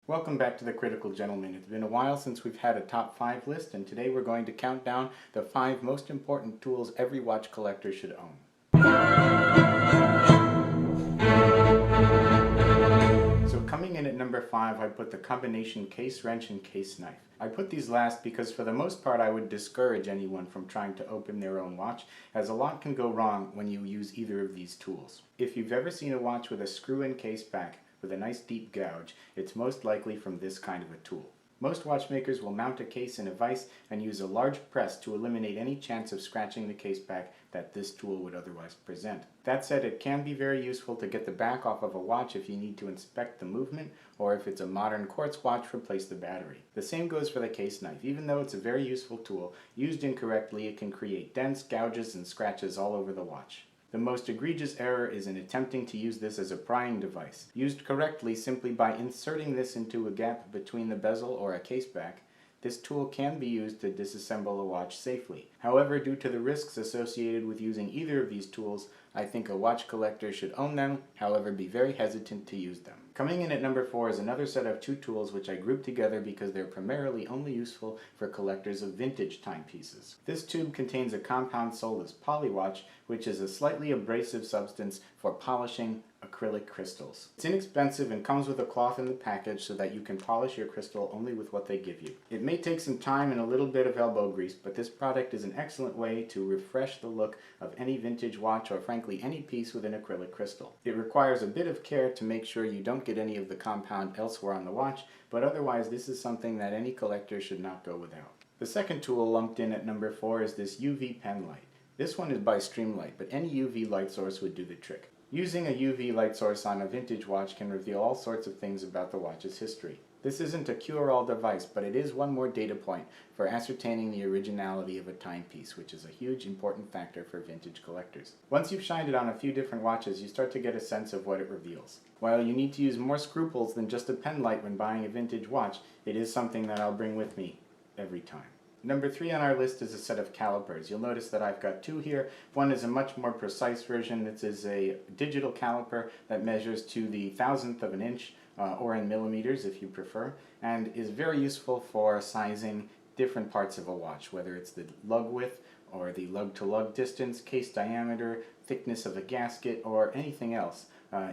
Welcome back to the Critical Gentleman. It's been a while since we've had a top 5 list, and today we're going to count down the 5 most important tools every watch collector should own. So coming in at number 5, I put the combination case wrench and case knife. I put these last because for the most part I would discourage anyone from trying to open their own watch, as a lot can go wrong when you use either of these tools. If you've ever seen a watch with a screw-in case back with a nice deep gouge, it's most likely from this kind of a tool. Most watchmakers will mount a case in a vise and use a large press to eliminate any chance of scratching the case back that this tool would otherwise present. That said, it can be very useful to get the back off of a watch if you need to inspect the movement, or if it's a modern quartz watch, replace the battery. The same goes for the case knife. Even though it's a very useful tool, used incorrectly it can create dents, gouges, and scratches all over the watch. The most egregious error is in attempting to use this as a prying device. Used correctly, simply by inserting this into a gap between the bezel or a case back, this tool can be used to disassemble a watch safely. However, due to the risks associated with using either of these tools, I think a watch collector should own them, however be very hesitant to use them. Coming in at number 4 is another set of 2 tools which I grouped together because they're primarily only useful for collectors of vintage timepieces. This tube contains a compound sold as polywatch, which is a slightly abrasive substance for polishing acrylic crystals. It's inexpensive and comes with a cloth in the package so that you can polish your crystal only with what they give you. It may take some time and a little bit of elbow grease, but this product is an excellent way to refresh the look of any vintage watch, or frankly any piece with an acrylic crystal. It requires a bit of care to make sure you don't get any of the compound elsewhere on the watch, but otherwise this is something that any collector should not go without. The second tool lumped in at number 4 is this UV pen light. This one is by Streamlight, but any UV light source would do the trick. Using a UV light source on a vintage watch can reveal all sorts of things about the watch's history. This isn't a cure-all device, but it is one more data point for ascertaining the originality of a timepiece, which is a huge important factor for vintage collectors. Once you've shined it on a few different watches, you start to get a sense of what it reveals. While you need to use more scruples than just a pen light when buying a vintage watch, it is something that I'll bring with me every time. Number 3 on our list is a set of calipers. You'll notice that I've got 2 here. One is a much more precise version. This is a digital caliper that measures to the thousandth of an inch, or in millimeters if you prefer, and is very useful for sizing different parts of a watch, whether it's the lug width or the lug-to-lug distance, case diameter, thickness of a gasket, or anything else.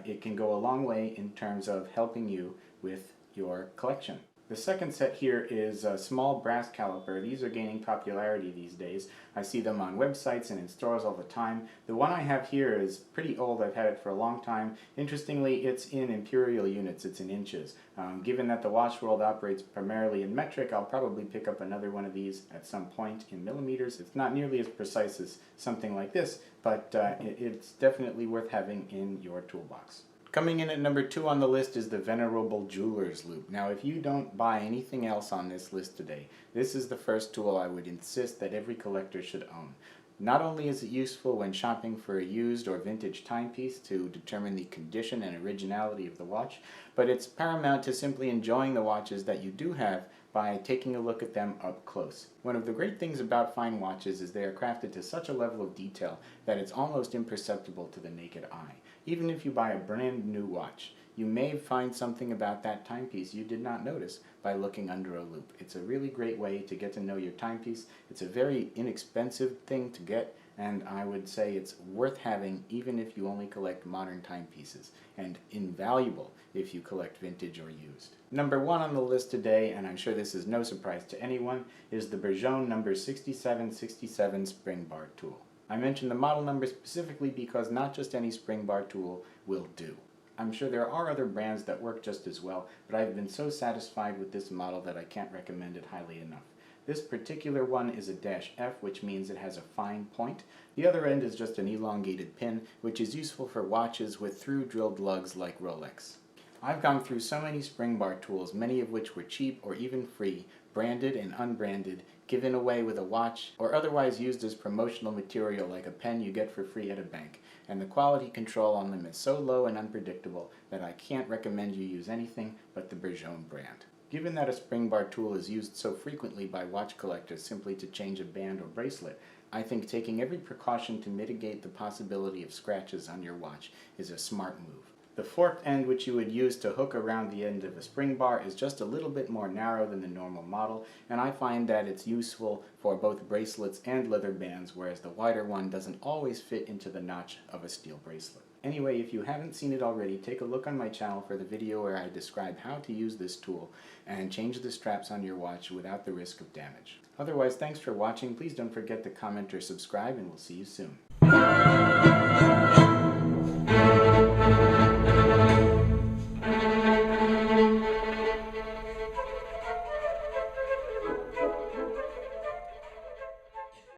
It can go a long way in terms of helping you with your collection. The second set here is a small brass caliper. These are gaining popularity these days. I see them on websites and in stores all the time. The one I have here is pretty old. I've had it for a long time. Interestingly, it's in imperial units. It's in inches. Given that the watch world operates primarily in metric, I'll probably pick up another one of these at some point in millimeters. It's not nearly as precise as something like this, but it's definitely worth having in your toolbox. Coming in at number 2 on the list is the venerable jeweler's loupe. Now, if you don't buy anything else on this list today, this is the first tool I would insist that every collector should own. Not only is it useful when shopping for a used or vintage timepiece to determine the condition and originality of the watch, but it's paramount to simply enjoying the watches that you do have by taking a look at them up close. One of the great things about fine watches is they are crafted to such a level of detail that it's almost imperceptible to the naked eye. Even if you buy a brand new watch, you may find something about that timepiece you did not notice by looking under a loupe. It's a really great way to get to know your timepiece. It's a very inexpensive thing to get, and I would say it's worth having even if you only collect modern timepieces, and invaluable if you collect vintage or used. Number 1 on the list today, and I'm sure this is no surprise to anyone, is the Bergeon number 6767 spring bar tool. I mention the model number specifically because not just any spring bar tool will do. I'm sure there are other brands that work just as well, but I've been so satisfied with this model that I can't recommend it highly enough. This particular one is a -F, which means it has a fine point. The other end is just an elongated pin, which is useful for watches with through-drilled lugs like Rolex. I've gone through so many spring bar tools, many of which were cheap or even free, branded and unbranded, given away with a watch, or otherwise used as promotional material like a pen you get for free at a bank, and the quality control on them is so low and unpredictable that I can't recommend you use anything but the Bergeon brand. Given that a spring bar tool is used so frequently by watch collectors simply to change a band or bracelet, I think taking every precaution to mitigate the possibility of scratches on your watch is a smart move. The forked end, which you would use to hook around the end of a spring bar, is just a little bit more narrow than the normal model, and I find that it's useful for both bracelets and leather bands, whereas the wider one doesn't always fit into the notch of a steel bracelet. Anyway, if you haven't seen it already, take a look on my channel for the video where I describe how to use this tool and change the straps on your watch without the risk of damage. Otherwise, thanks for watching. Please don't forget to comment or subscribe, and we'll see you soon.